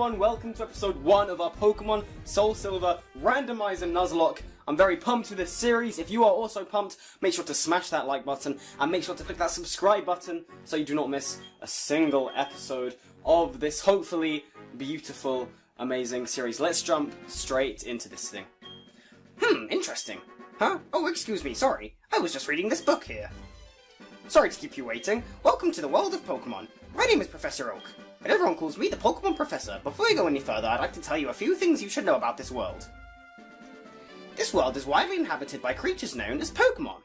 everyone, welcome to episode 1 of our Pokemon Soul Silver Randomizer Nuzlocke. I'm very pumped for this series. If you are also pumped, make sure to smash that like button and make sure to click that subscribe button so you do not miss a single episode of this hopefully beautiful, amazing series. Let's jump straight into this thing. Interesting. Huh? Oh, excuse me, sorry. I was just reading this book here. Sorry to keep you waiting. Welcome to the world of Pokemon. My name is Professor Oak, but everyone calls me the Pokemon Professor. Before we go any further, I'd like to tell you a few things you should know about this world. This world is widely inhabited by creatures known as Pokemon.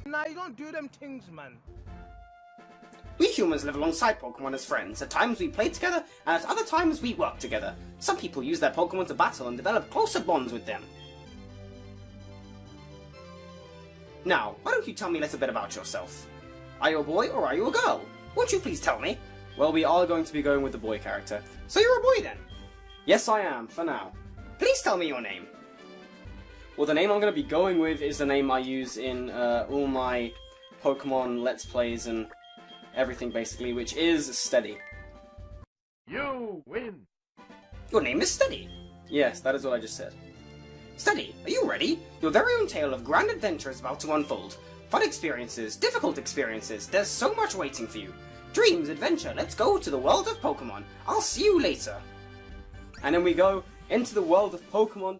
Nah, you don't do them things, man. We humans live alongside Pokemon as friends. At times we play together, and at other times we work together. Some people use their Pokemon to battle and develop closer bonds with them. Now, why don't you tell me a little bit about yourself? Are you a boy or are you a girl? Won't you please tell me? Well, we are going to be going with the boy character. So you're a boy then? Yes, I am, for now. Please tell me your name. Well, the name I'm going to be going with is the name I use in all my Pokemon Let's Plays and everything basically, which is Steady. You win. Your name is Steady? Yes, that is what I just said. Steady, are you ready? Your very own tale of grand adventure is about to unfold. Fun experiences, difficult experiences, there's so much waiting for you. Dreams, adventure, let's go to the world of Pokemon. I'll see you later. And then we go into the world of Pokemon.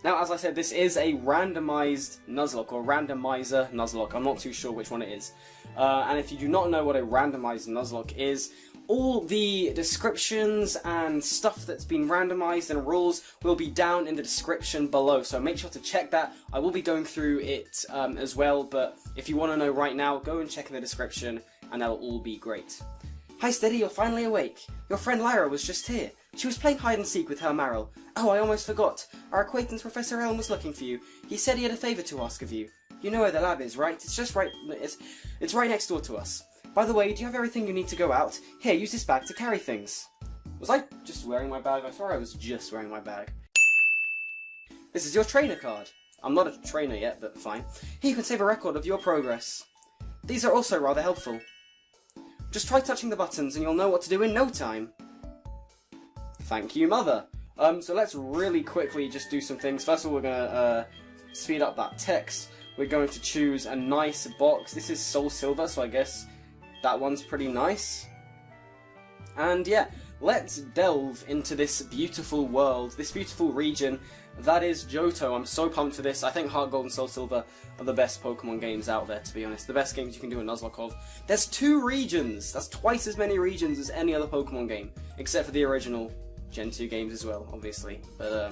Now, as I said, this is a randomized Nuzlocke, or Randomizer Nuzlocke. I'm not too sure which one it is. And if you do not know what a randomized Nuzlocke is, all the descriptions and stuff that's been randomized and rules will be down in the description below, so make sure to check that. I will be going through it as well, but if you want to know right now, go and check in the description and that'll all be great. Hi Steady, you're finally awake. Your friend Lyra was just here. She was playing hide and seek with her Marill. Oh, I almost forgot. Our acquaintance Professor Elm was looking for you. He said he had a favour to ask of you. You know where the lab is, right? It's just right... It's right next door to us. By the way, do you have everything you need to go out? Here, use this bag to carry things. Was I just wearing my bag? I swear I was just wearing my bag. This is your trainer card. I'm not a trainer yet, but fine. Here you can save a record of your progress. These are also rather helpful. Just try touching the buttons and you'll know what to do in no time. Thank you, Mother. So let's really quickly just do some things. First of all, we're going to speed up that text. We're going to choose a nice box. This is Soul Silver, so I guess that one's pretty nice. And yeah, let's delve into this beautiful world, this beautiful region that is Johto. I'm so pumped for this. I think Heart Gold and Soul Silver are the best Pokemon games out there, to be honest. The best games you can do a Nuzlocke of. There's 2 regions! That's twice as many regions as any other Pokemon game, except for the original Gen 2 games as well, obviously. But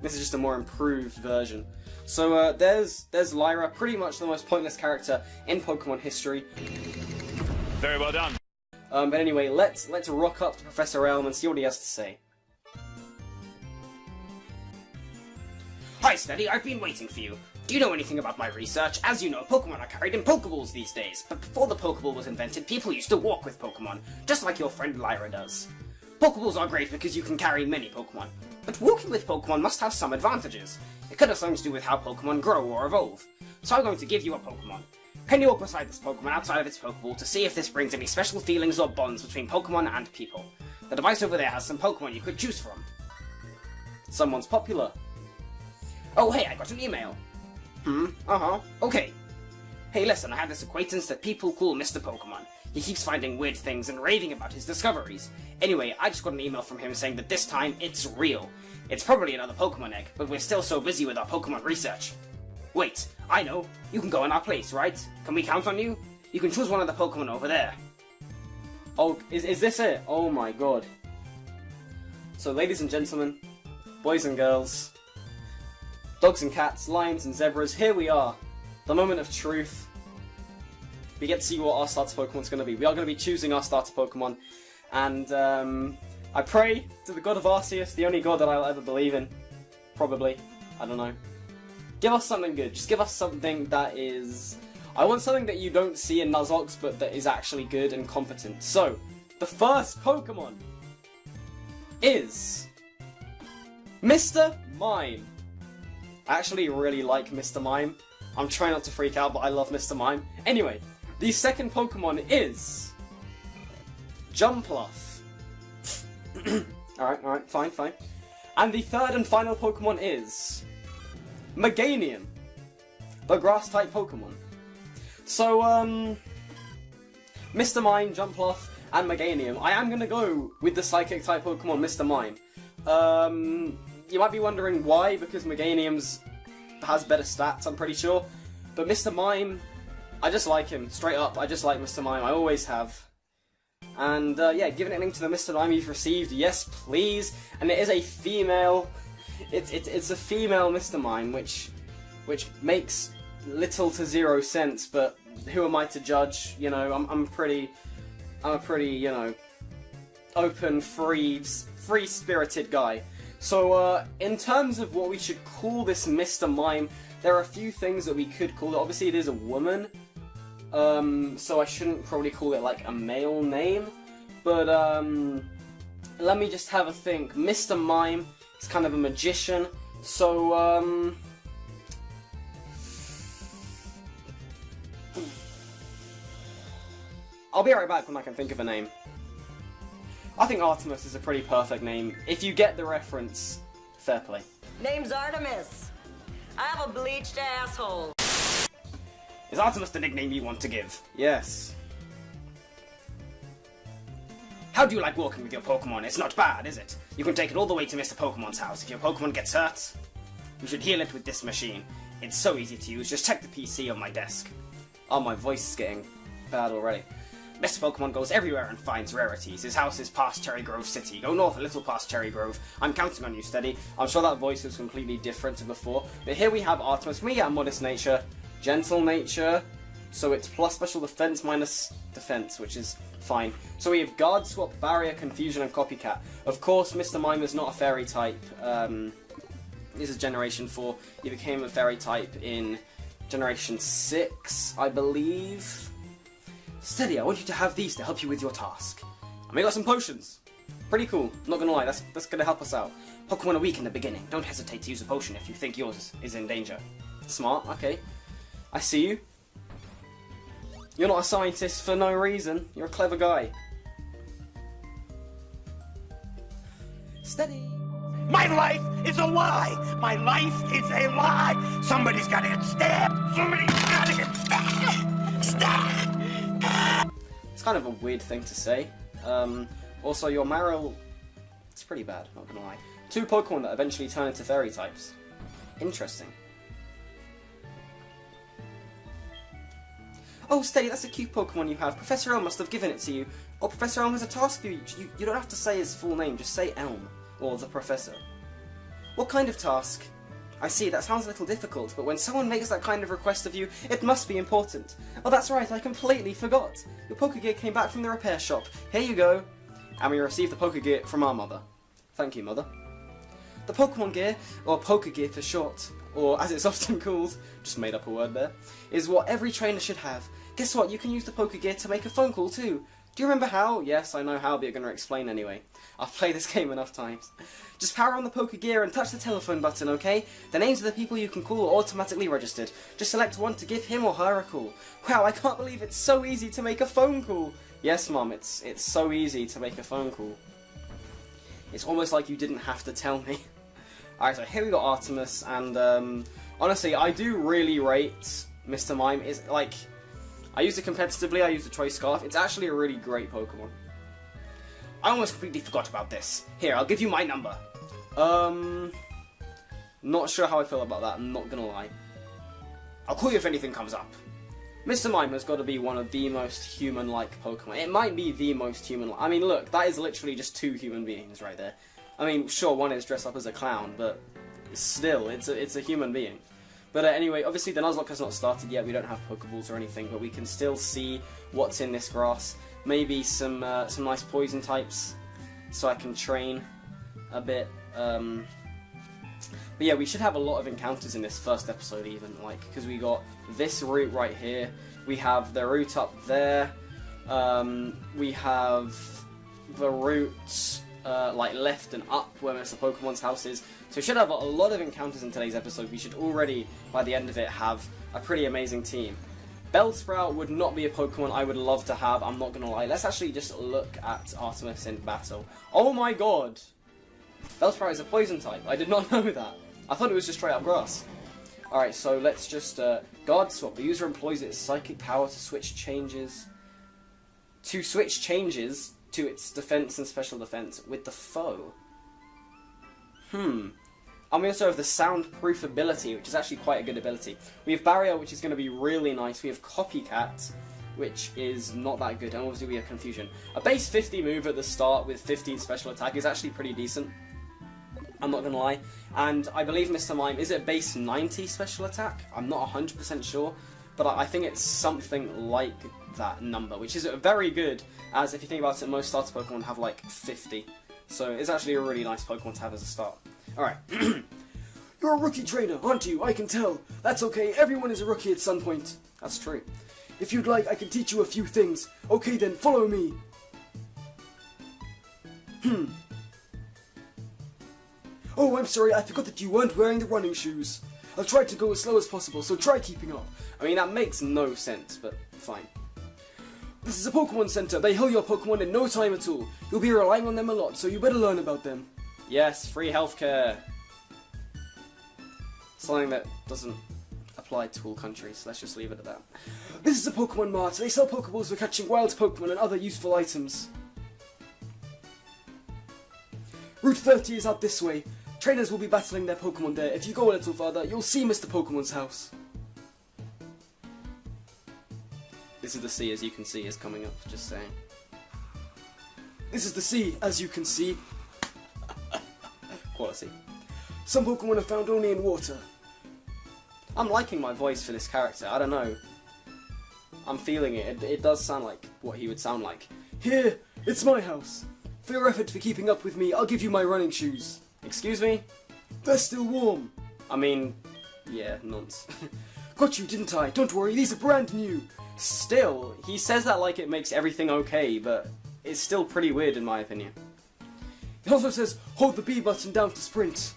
this is just a more improved version. So there's Lyra, pretty much the most pointless character in Pokemon history. Very well done. But anyway, let's rock up to Professor Elm and see what he has to say. Hi Steady, I've been waiting for you. Do you know anything about my research? As you know, Pokemon are carried in Pokeballs these days, but before the Pokeball was invented, people used to walk with Pokemon, just like your friend Lyra does. Pokeballs are great because you can carry many Pokemon, but walking with Pokemon must have some advantages. It could have something to do with how Pokemon grow or evolve. So I'm going to give you a Pokemon. Can you walk beside this Pokemon outside of its Pokeball to see if this brings any special feelings or bonds between Pokemon and people? The device over there has some Pokemon you could choose from. Someone's popular. Oh hey, I got an email. Okay. Hey listen, I have this acquaintance that people call Mr. Pokemon. He keeps finding weird things and raving about his discoveries. Anyway, I just got an email from him saying that this time it's real. It's probably another Pokemon egg, but we're still so busy with our Pokemon research. Wait, I know. You can go in our place, right? Can we count on you? You can choose one of the Pokemon over there. Oh, is this it? Oh my god. So ladies and gentlemen, boys and girls, dogs and cats, lions and zebras, here we are. The moment of truth. We get to see what our starter Pokemon's going to be. We are going to be choosing our starter Pokemon. And I pray to the god of Arceus, the only god that I'll ever believe in. Probably. I don't know. Give us something good. Just give us something that is... I want something that you don't see in Nuzlocke, but that is actually good and competent. So, the first Pokemon is Mr. Mime. I actually really like Mr. Mime. I'm trying not to freak out, but I love Mr. Mime. Anyway, the second Pokemon is Jumpluff. Alright, fine. And the third and final Pokemon is Meganium, the grass-type Pokemon. So, Mr. Mime, Jumpluff, and Meganium. I am going to go with the Psychic-type Pokemon, Mr. Mime. You might be wondering why, because Meganium's has better stats, I'm pretty sure. But Mr. Mime, I just like him, straight up. I just like Mr. Mime, I always have. And, yeah, giving it a link to the Mr. Mime you've received, yes please. And it is a female, it's a female Mr. Mime, which makes little to zero sense, but who am I to judge? You know, I'm a pretty, you know, open, free-spirited guy. So, in terms of what we should call this Mr. Mime, there are a few things that we could call it. Obviously, it is a woman, so I shouldn't probably call it, like, a male name. But, let me just have a think. Mr. Mime is kind of a magician, so, I'll be right back when I can think of a name. I think Artemis is a pretty perfect name. If you get the reference, fair play. Name's Artemis. I have a bleached asshole. Is Artemis the nickname you want to give? Yes. How do you like walking with your Pokemon? It's not bad, is it? You can take it all the way to Mr. Pokemon's house. If your Pokemon gets hurt, you should heal it with this machine. It's so easy to use. Just check the PC on my desk. Oh, my voice is getting bad already. Mr. Pokemon goes everywhere and finds rarities. His house is past Cherry Grove City. Go north a little past Cherry Grove. I'm counting on you, Steady. I'm sure that voice was completely different to before. But here we have Artemis. Can we get a modest nature? Gentle nature. So it's plus special defense minus defense, which is fine. So we have Guard Swap, Barrier, Confusion, and Copycat. Of course, Mr. Mime is not a fairy type. This is Generation 4. He became a fairy type in Generation 6, I believe. Steady, I want you to have these to help you with your task. And we got some potions. Pretty cool, not gonna lie, that's gonna help us out. Pokemon are weak in the beginning. Don't hesitate to use a potion if you think yours is in danger. Smart, okay. I see you. You're not a scientist for no reason. You're a clever guy. Steady. My life is a lie! My life is a lie! Somebody's gotta get stabbed! Somebody's gotta get stabbed! It's kind of a weird thing to say. Also, your Marill, it's pretty bad, not gonna lie. 2 Pokemon that eventually turn into fairy types. Interesting. Oh, Steady, that's a cute Pokemon you have. Professor Elm must have given it to you. Oh, Professor Elm has a task for you. You don't have to say his full name, just say Elm. Or the Professor. What kind of task? I see, that sounds a little difficult, but when someone makes that kind of request of you, it must be important. Oh, that's right, I completely forgot. Your Pokegear came back from the repair shop. Here you go. And we received the Pokegear from our mother. Thank you, Mother. The Pokemon Gear, or Pokegear for short, or as it's often called, just made up a word there, is what every trainer should have. Guess what, you can use the Pokegear to make a phone call too. Do you remember how? Yes, I know how, but you're going to explain anyway. I've played this game enough times. Just power on the Pokegear and touch the telephone button, okay? The names of the people you can call are automatically registered. Just select one to give him or her a call. Wow, I can't believe it's so easy to make a phone call. Yes, Mum, it's so easy to make a phone call. It's almost like you didn't have to tell me. Alright, so here we got Artemis, and honestly, I do really rate Mr. Mime. Is like, I use it competitively, I use the Choice Scarf. It's actually a really great Pokemon. I almost completely forgot about this. Here, I'll give you my number. Not sure how I feel about that, I'm not gonna lie. I'll call you if anything comes up. Mr. Mime has got to be one of the most human-like Pokemon. It might be the most human-like. I mean, look, that is literally just 2 human beings right there. I mean, sure, one is dressed up as a clown, but still, it's a human being. But anyway, obviously the Nuzlocke has not started yet, we don't have Pokeballs or anything, but we can still see what's in this grass. Maybe some nice poison types, so I can train a bit. But yeah, we should have a lot of encounters in this first episode even, like, because we got this route right here, we have the route up there, we have the route like left and up where Mr. Pokemon's house is. So we should have a lot of encounters in today's episode. We should already, by the end of it, have a pretty amazing team. Bellsprout would not be a Pokemon I would love to have, I'm not gonna lie. Let's actually just look at Artemis in battle. Oh my god! Bellsprout is a poison type. I did not know that. I thought it was just straight up grass. Alright, so let's just guard swap. The user employs its psychic power to switch changes to its defense and special defense with the foe. And we also have the soundproof ability, which is actually quite a good ability. We have Barrier, which is going to be really nice. We have Copycat, which is not that good. And obviously we have Confusion. A base 50 move at the start with 15 special attack is actually pretty decent. I'm not going to lie. And I believe Mr. Mime, is it base 90 special attack? I'm not 100% sure. But I think it's something like that number, which is very good, as if you think about it, most starter Pokemon have like 50. So it's actually a really nice Pokemon to have as a start. Alright. You're a rookie trainer, aren't you? I can tell. That's okay, everyone is a rookie at some point. That's true. If you'd like, I can teach you a few things. Okay then, follow me. Oh, I'm sorry, I forgot that you weren't wearing the running shoes. I'll try to go as slow as possible, so try keeping up. I mean, that makes no sense, but fine. This is a Pokemon Center. They heal your Pokemon in no time at all. You'll be relying on them a lot, so you better learn about them. Yes, free healthcare. Something that doesn't apply to all countries. Let's just leave it at that. This is a Pokemon Mart. They sell Pokeballs for catching wild Pokemon and other useful items. Route 30 is out this way. Trainers will be battling their Pokemon there. If you go a little further, you'll see Mr. Pokemon's house. This is the sea, as you can see, is coming up, just saying. This is the sea, as you can see. Quality. Some Pokemon are found only in water. I'm liking my voice for this character, I don't know. I'm feeling it. It does sound like what he would sound like. Here, it's my house. For your effort for keeping up with me, I'll give you my running shoes. Excuse me? They're still warm. I mean, yeah, nonce. Got you, didn't I? Don't worry, these are brand new. Still, he says that like it makes everything okay, but it's still pretty weird in my opinion. He also says, hold the B button down to sprint.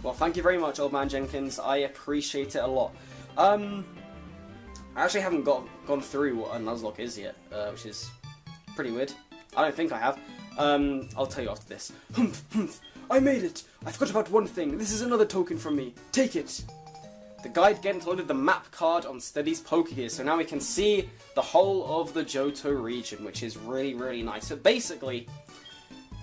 Well, thank you very much, Old Man Jenkins. I appreciate it a lot. I actually haven't gone through what a Nuzlocke is yet, which is pretty weird. I don't think I have. I'll tell you after this. I made it! I forgot about one thing. This is another token from me. Take it! The guide again loaded the map card on Steady's Pokegear, so now we can see the whole of the Johto region, which is really, really nice. So basically,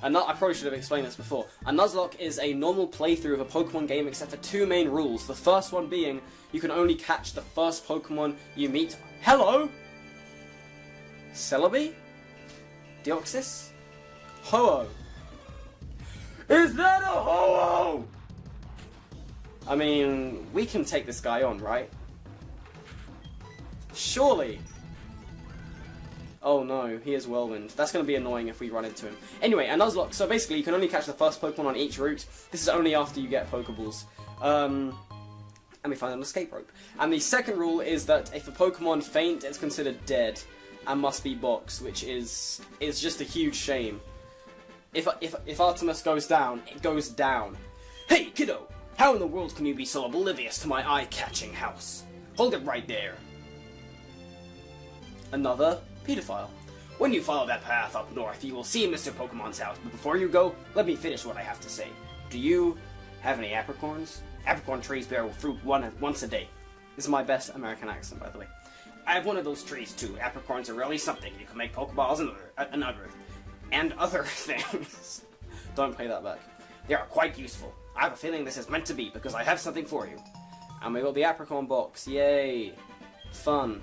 I probably should have explained this before, a Nuzlocke is a normal playthrough of a Pokemon game except for two main rules. The first one being, you can only catch the first Pokemon you meet. Hello? Celebi? Deoxys? Ho-Oh. Is that a Ho-Oh? I mean, we can take this guy on, right? Surely. Oh no, he is Whirlwind. That's going to be annoying if we run into him. Anyway, a Nuzlocke. So basically, you can only catch the first Pokemon on each route. This is only after you get Pokeballs. And we find an escape rope. And the second rule is that if a Pokemon faint, it's considered dead and must be boxed, which is just a huge shame. If Artemis goes down, it goes down. Hey, kiddo! How in the world can you be so oblivious to my eye-catching house? Hold it right there. Another paedophile. When you follow that path up north, you will see Mr. Pokemon's house. But before you go, let me finish what I have to say. Do you have any apricorns? Apricorn trees bear fruit once a day. This is my best American accent, by the way. I have one of those trees too. Apricorns are really something. You can make Pokeballs and other things. Don't play that back. They are quite useful. I have a feeling this is meant to be because I have something for you. And we got the Apricorn box. Yay. Fun.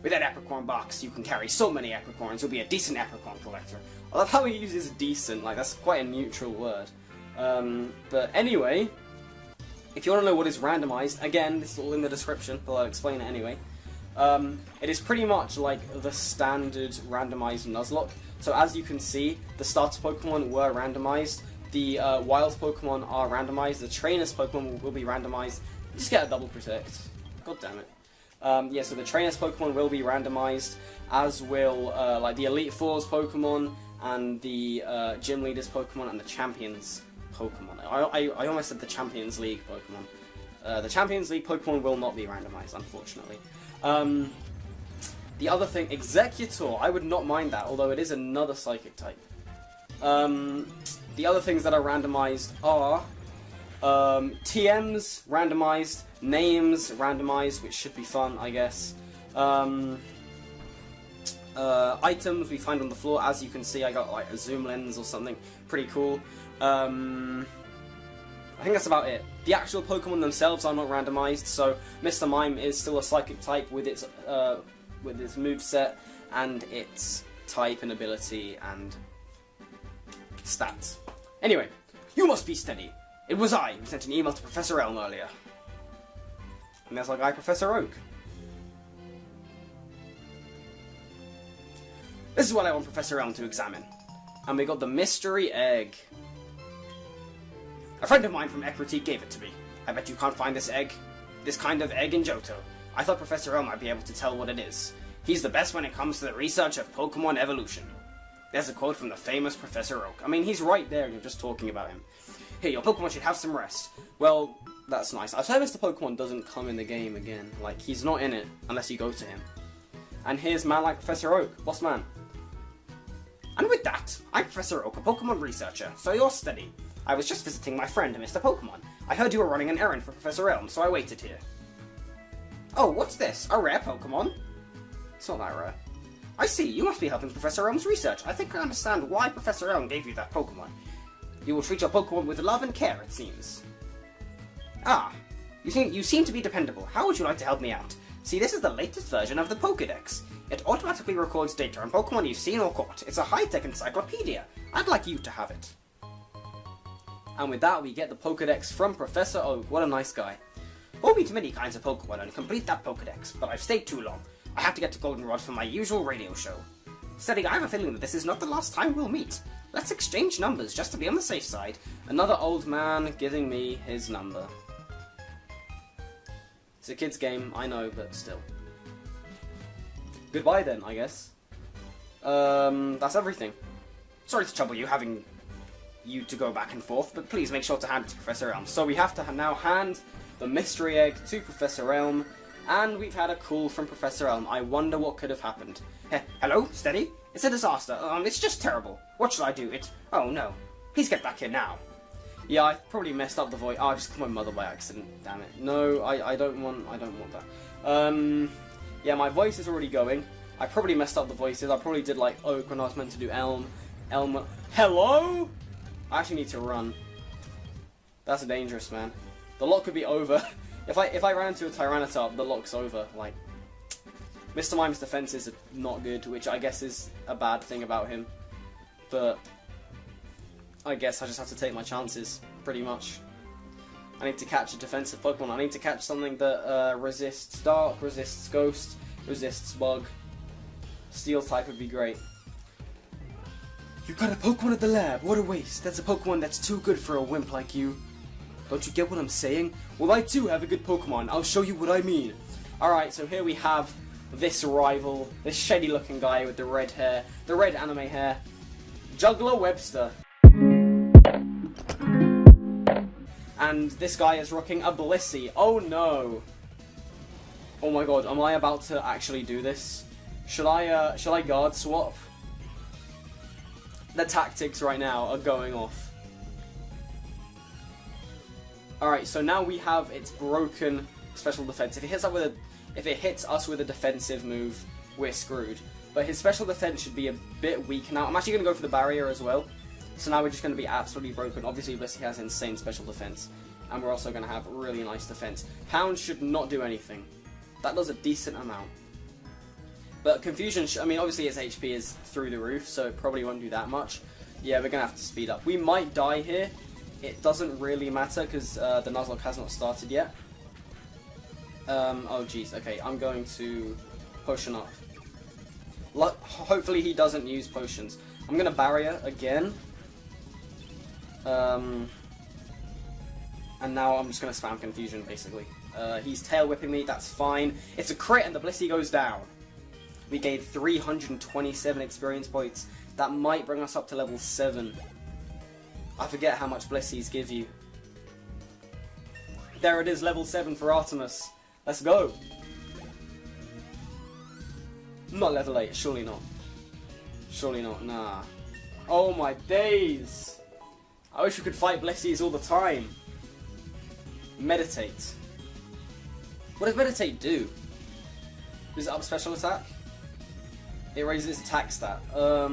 With that Apricorn box, you can carry so many Apricorns. You'll be a decent Apricorn collector. I love how he uses decent. Like, that's quite a neutral word. But anyway, if you want to know what is randomized, again, this is all in the description, but I'll explain it anyway. It is pretty much like the standard randomized Nuzlocke. So as you can see, the starter Pokemon were randomized. The wild Pokemon are randomized. The trainers Pokemon will be randomized. Just get a double protect. God damn it. Yeah, so the trainers Pokemon will be randomized, as will like the Elite Fours Pokemon and the Gym Leaders Pokemon and the Champions Pokemon. I almost said the Champions League Pokemon. The Champions League Pokemon will not be randomized, unfortunately. The other thing, Executor, I would not mind that, although it is another psychic type. The other things that are randomized are TMs randomized, names randomized, which should be fun, I guess. Items we find on the floor, as you can see, I got like a zoom lens or something, pretty cool. I think that's about it. The actual Pokemon themselves are not randomized, so Mr. Mime is still a psychic type with its moveset and its type and ability and stats. Anyway, you must be steady. It was I who sent an email to Professor Elm earlier. And there's our guy, Professor Oak. This is what I want Professor Elm to examine. And we got the mystery egg. A friend of mine from Equity gave it to me. I bet you can't find this kind of egg in Johto. I thought Professor Elm might be able to tell what it is. He's the best when it comes to the research of Pokemon evolution. There's a quote from the famous Professor Oak. I mean, he's right there and you're just talking about him. Here, your Pokemon should have some rest. Well, that's nice. I've heard Mr. Pokemon doesn't come in the game again. Like, he's not in it unless you go to him. And here's man like Professor Oak, boss man. And with that, I'm Professor Oak, a Pokemon researcher, so you're steady. I was just visiting my friend, Mr. Pokemon. I heard you were running an errand for Professor Elm, so I waited here. Oh, what's this? A rare Pokemon? It's not that rare. I see, you must be helping Professor Elm's research. I think I understand why Professor Elm gave you that Pokemon. You will treat your Pokemon with love and care, it seems. Ah, you seem to be dependable. How would you like to help me out? See, this is the latest version of the Pokédex. It automatically records data on Pokemon you've seen or caught. It's a high-tech encyclopedia. I'd like you to have it. And with that, we get the Pokédex from Professor Oak. What a nice guy. We'll meet many kinds of Pokemon and complete that Pokédex, but I've stayed too long. I have to get to Goldenrod for my usual radio show. Steady, I have a feeling that this is not the last time we'll meet. Let's exchange numbers just to be on the safe side. Another old man giving me his number. It's a kid's game, I know, but still. Goodbye then, I guess. That's everything. Sorry to trouble you, having you to go back and forth, but please make sure to hand it to Professor Elm. So we have to now hand the mystery egg to Professor Elm, and we've had a call from Professor Elm. I wonder what could have happened. Hello, Steady? It's a disaster. It's just terrible. What should I do? Oh no. Please get back here now. Yeah, I probably messed up the voice. Oh, I just called my mother by accident. Damn it. No, I don't want that. Yeah, my voice is already going. I probably messed up the voices. I probably did like Oak when I was meant to do Elm. Hello? I actually need to run. That's dangerous, man. The lock could be over. If I ran into a Tyranitar, the lock's over. Like, Mr. Mime's defenses are not good, which I guess is a bad thing about him. But I guess I just have to take my chances, pretty much. I need to catch a defensive Pokemon. I need to catch something that resists Dark, resists Ghost, resists Bug. Steel type would be great. You got a Pokemon at the lab, what a waste. That's a Pokemon that's too good for a wimp like you. Don't you get what I'm saying? Well, I too have a good Pokemon. I'll show you what I mean. Alright, so here we have this rival, this shady looking guy with the red hair, the red anime hair, Juggler Webster. And this guy is rocking a Blissey. Oh no! Oh my god, am I about to actually do this? Should I guard swap? The tactics right now are going off. Alright, so now we have its broken special defense. If it hits us with a defensive move, we're screwed. But his special defense should be a bit weak now. I'm actually going to go for the barrier as well. So now we're just going to be absolutely broken. Obviously, Blissey has insane special defense. And we're also going to have really nice defense. Pound should not do anything. That does a decent amount. But Confusion, I mean, obviously its HP is through the roof, so it probably won't do that much. Yeah, we're going to have to speed up. We might die here. It doesn't really matter, because the Nuzlocke has not started yet. Oh jeez, okay, I'm going to potion up. Hopefully he doesn't use potions. I'm going to barrier again. And now I'm just going to spam Confusion, basically. He's tail whipping me, that's fine. It's a crit and the Blissey goes down. We gained 327 experience points. That might bring us up to level 7. I forget how much Blisseys give you. There it is, level 7 for Artemis. Let's go. Not level 8, surely not. Surely not, nah. Oh my days! I wish we could fight Blessies all the time. Meditate. What does Meditate do? Does it up special attack? It raises its attack stat. I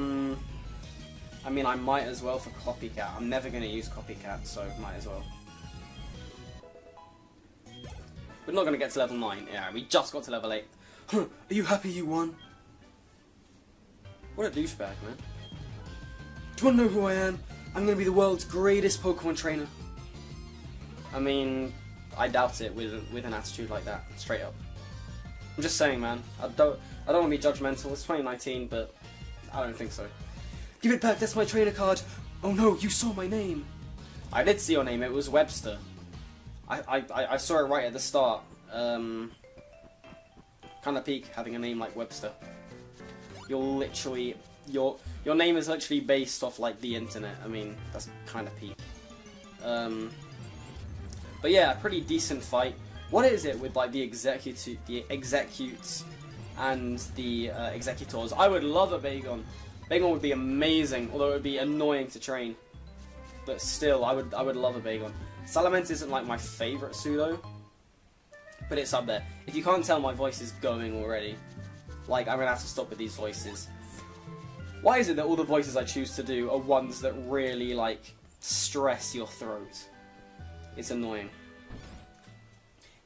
mean, I might as well for Copycat. I'm never going to use Copycat, so might as well. We're not going to get to level 9. Yeah, we just got to level 8. Huh, are you happy you won? What a douchebag, man. Do you want to know who I am? I'm going to be the world's greatest Pokemon trainer. I mean, I doubt it with an attitude like that, straight up. I'm just saying, man. I don't want to be judgmental. It's 2019, but I don't think so. Give it back. That's my trainer card. Oh no, you saw my name. I did see your name. It was Webster. I saw it right at the start. Kind of peak having a name like Webster. You're literally your name is literally based off like the internet. I mean, that's kind of peak. But yeah, pretty decent fight. What is it with like the executes and the executors? I would love a Bagon. Bagon would be amazing, although it would be annoying to train. But still, I would love a Bagon. Salamence isn't like my favourite pseudo, but it's up there. If you can't tell, my voice is going already. Like, I'm gonna have to stop with these voices. Why is it that all the voices I choose to do are ones that really, like, stress your throat? It's annoying.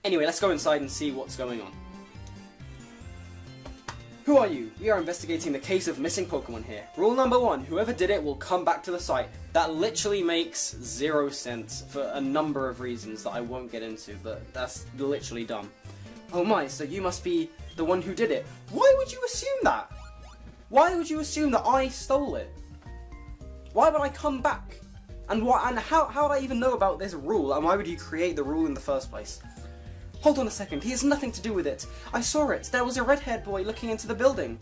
Anyway, let's go inside and see what's going on. Who are you? We are investigating the case of missing Pokemon here. Rule number 1, whoever did it will come back to the site. That literally makes 0 sense for a number of reasons that I won't get into, but that's literally dumb. Oh my, so you must be the one who did it. Why would you assume that? Why would you assume that I stole it? Why would I come back? And how would I even know about this rule, and why would you create the rule in the first place? Hold on a second, he has nothing to do with it. I saw it. There was a red-haired boy looking into the building.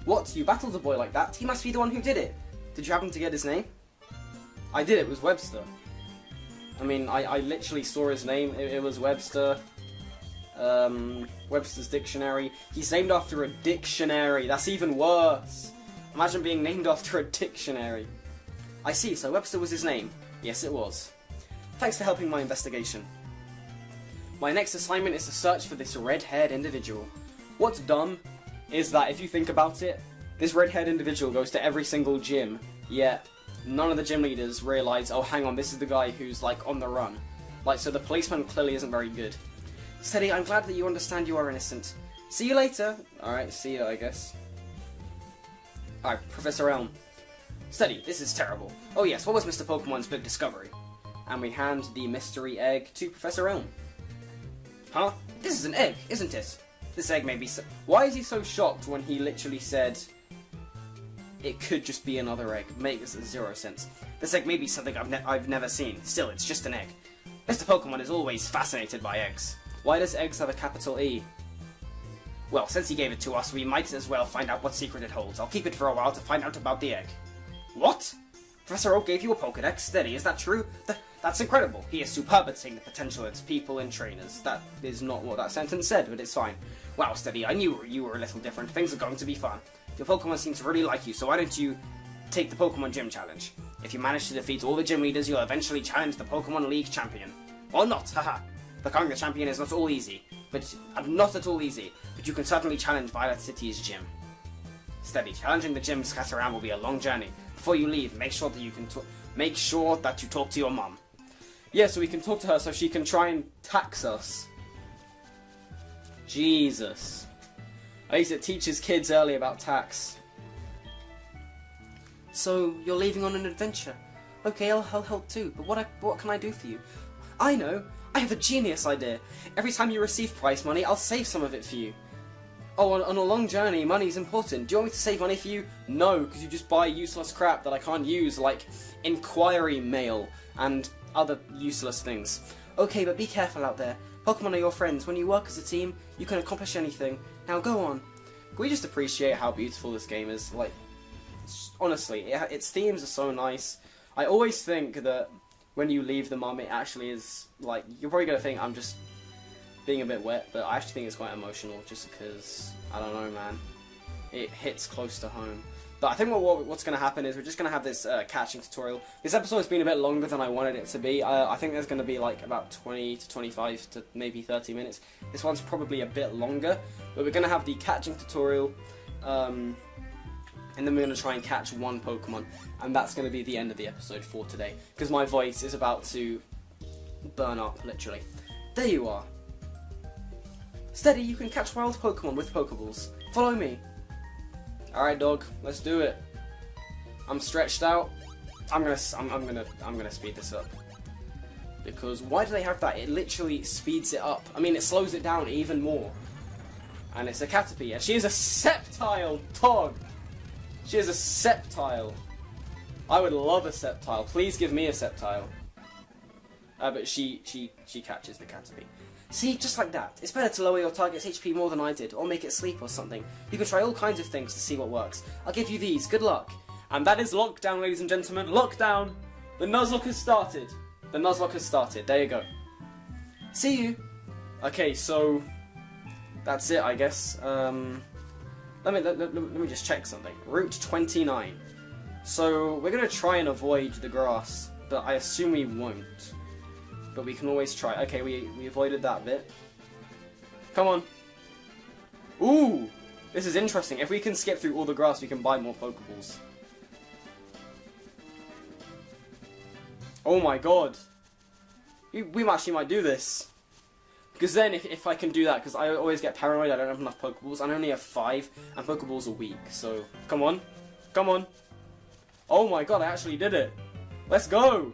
What? You battled a boy like that? He must be the one who did it. Did you happen to get his name? I did, it was Webster. I mean, I literally saw his name. It was Webster. Webster's Dictionary. He's named after a dictionary. That's even worse. Imagine being named after a dictionary. I see, so Webster was his name. Yes, it was. Thanks for helping my investigation. My next assignment is to search for this red-haired individual. What's dumb is that if you think about it, this red-haired individual goes to every single gym, yet none of the gym leaders realise, oh hang on, this is the guy who's like on the run. Like, so the policeman clearly isn't very good. Steady, I'm glad that you understand you are innocent. See you later. Alright, see you, I guess. Alright, Professor Elm. Steady, this is terrible. Oh yes, what was Mr. Pokemon's big discovery? And we hand the mystery egg to Professor Elm. Huh? This is an egg, isn't it? This egg may be so... Why is he so shocked when he literally said it could just be another egg? Makes 0 sense. This egg may be something I've never seen. Still, it's just an egg. Mr. Pokemon is always fascinated by eggs. Why does eggs have a capital E? Well, since he gave it to us, we might as well find out what secret it holds. I'll keep it for a while to find out about the egg. What? Professor Oak gave you a Pokedex? Steady, is that true? That's incredible. He is superb at seeing the potential in people and trainers. That is not what that sentence said, but it's fine. Wow, Steady, I knew you were a little different. Things are going to be fun. Your Pokemon seem to really like you, so why don't you take the Pokemon Gym Challenge? If you manage to defeat all the gym leaders, you'll eventually challenge the Pokemon League champion. Or not, haha. Becoming the champion is not all easy, but not at all easy, but you can certainly challenge Violet City's gym. Steady, challenging the gym Scatterram will be a long journey. Before you leave, make sure that you talk to your mum. Yeah, so we can talk to her so she can try and tax us. Jesus. I used to teach his kids early about tax. So, you're leaving on an adventure. Okay, I'll help too, but what can I do for you? I know! I have a genius idea! Every time you receive prize money, I'll save some of it for you. Oh, on a long journey, money's important. Do you want me to save money for you? No, because you just buy useless crap that I can't use, like inquiry mail and other useless things. Okay, but be careful out there. Pokemon are your friends. When you work as a team, you can accomplish anything. Now go on. Can we just appreciate how beautiful this game is? Like, honestly, its themes are so nice. I always think that when you leave the mum, it actually is, like, you're probably going to think I'm just being a bit wet, but I actually think it's quite emotional just because, I don't know, man, it hits close to home. But I think what's going to happen is we're just going to have this catching tutorial. This episode has been a bit longer than I wanted it to be. I think there's going to be like about 20 to 25 to maybe 30 minutes. This one's probably a bit longer, but we're going to have the catching tutorial, and then we're going to try and catch one Pokemon, and that's going to be the end of the episode for today, because my voice is about to burn up, literally. There you are. Steady, you can catch wild Pokemon with Pokeballs. Follow me. Alright, dog, let's do it. I'm stretched out. I'm gonna speed this up. Because why do they have that? It literally speeds it up. I mean, it slows it down even more. And it's a Caterpie, and she is a Sceptile, dog! She is a Sceptile. I would love a Sceptile. Please give me a Sceptile. But she catches the Caterpie. See, just like that. It's better to lower your target's HP more than I did, or make it sleep or something. You can try all kinds of things to see what works. I'll give you these. Good luck. And that is lockdown, ladies and gentlemen. Lockdown. The Nuzlocke has started. The Nuzlocke has started. There you go. See you. Okay, so that's it, I guess. Let me just check something. Route 29. So we're gonna try and avoid the grass, but I assume we won't. But we can always try. Okay, we avoided that bit. Come on. Ooh! This is interesting. If we can skip through all the grass, we can buy more Pokeballs. Oh my god. We actually might do this. Because then, if I can do that, because I always get paranoid, I don't have enough Pokeballs. I only have 5, and Pokeballs are weak. So, come on. Come on. Oh my god, I actually did it. Let's go!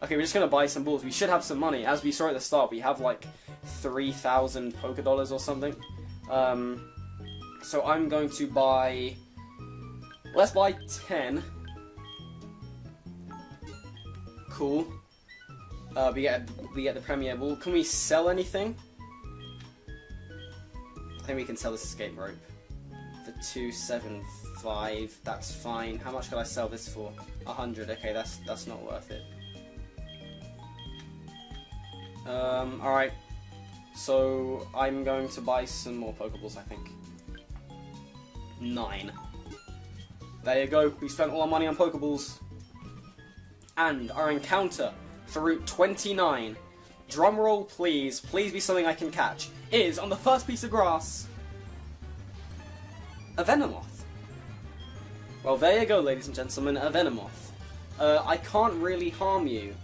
Okay, we're just going to buy some balls. We should have some money. As we saw at the start, we have like 3,000 Pokedollars or something. So I'm going to buy... Let's buy 10. Cool. We get the Premier Ball. Can we sell anything? I think we can sell this escape rope. For 275. That's fine. How much could I sell this for? 100. Okay, that's not worth it. Alright, so I'm going to buy some more Pokeballs, I think. 9. There you go, we spent all our money on Pokeballs. And our encounter for Route 29, drumroll please, please be something I can catch, is, on the first piece of grass, a Venomoth. Well, there you go, ladies and gentlemen, a Venomoth. I can't really harm you,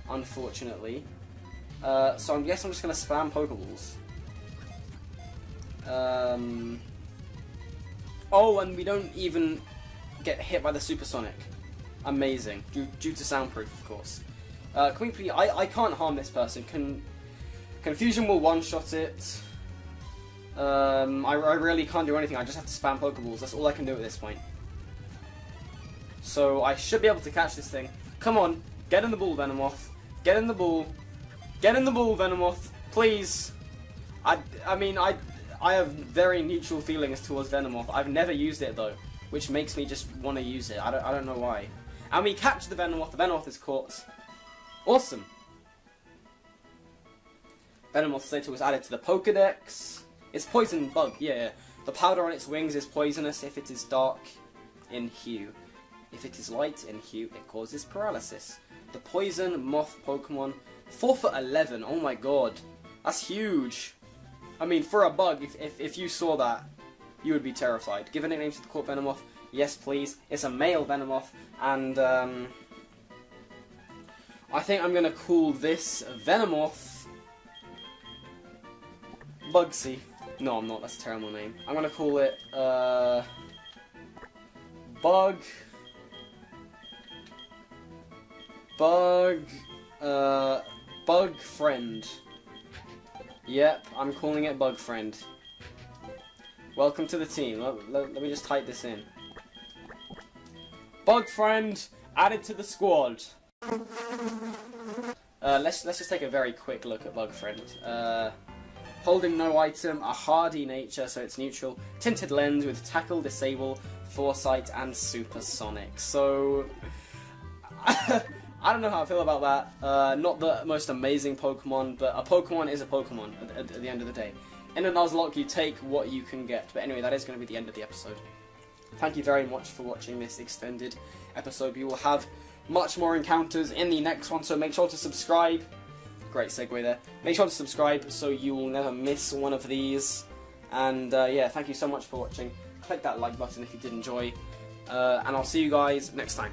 unfortunately. So I guess I'm just going to spam Pokeballs. Oh, and we don't even get hit by the Supersonic. Amazing. Due to soundproof, of course. Can we please... I can't harm this person. Confusion will one-shot it. I really can't do anything. I just have to spam Pokeballs. That's all I can do at this point. So I should be able to catch this thing. Come on. Get in the ball, Venomoth. Get in the ball. Get in the ball, Venomoth, please. I mean, I have very neutral feelings towards Venomoth. I've never used it though, which makes me just want to use it. I don't know why. And we catch the Venomoth. The Venomoth is caught. Awesome. Venomoth's data was added to the Pokedex. It's poison bug. Yeah. The powder on its wings is poisonous if it is dark in hue. If it is light in hue, it causes paralysis. The poison moth Pokemon. 4 for 11, oh my god. That's huge. I mean, for a bug, if you saw that, you would be terrified. Give a nickname to the Court Venomoth. Yes, please. It's a male Venomoth, and I think I'm going to call this Venomoth Bugsy. No, I'm not. That's a terrible name. I'm going to call it Bug Friend. Yep, I'm calling it Bug Friend. Welcome to the team. Let me just type this in. Bug Friend added to the squad. Let's just take a very quick look at Bug Friend. Holding no item, a hardy nature, so it's neutral. Tinted lens with tackle, disable, foresight, and supersonic. So I don't know how I feel about that. Not the most amazing Pokemon, but a Pokemon is a Pokemon at the end of the day. In a Nuzlocke, you take what you can get. But anyway, that is going to be the end of the episode. Thank you very much for watching this extended episode. We will have much more encounters in the next one, so make sure to subscribe. Great segue there. Make sure to subscribe so you will never miss one of these. And yeah, thank you so much for watching. Click that like button if you did enjoy. And I'll see you guys next time.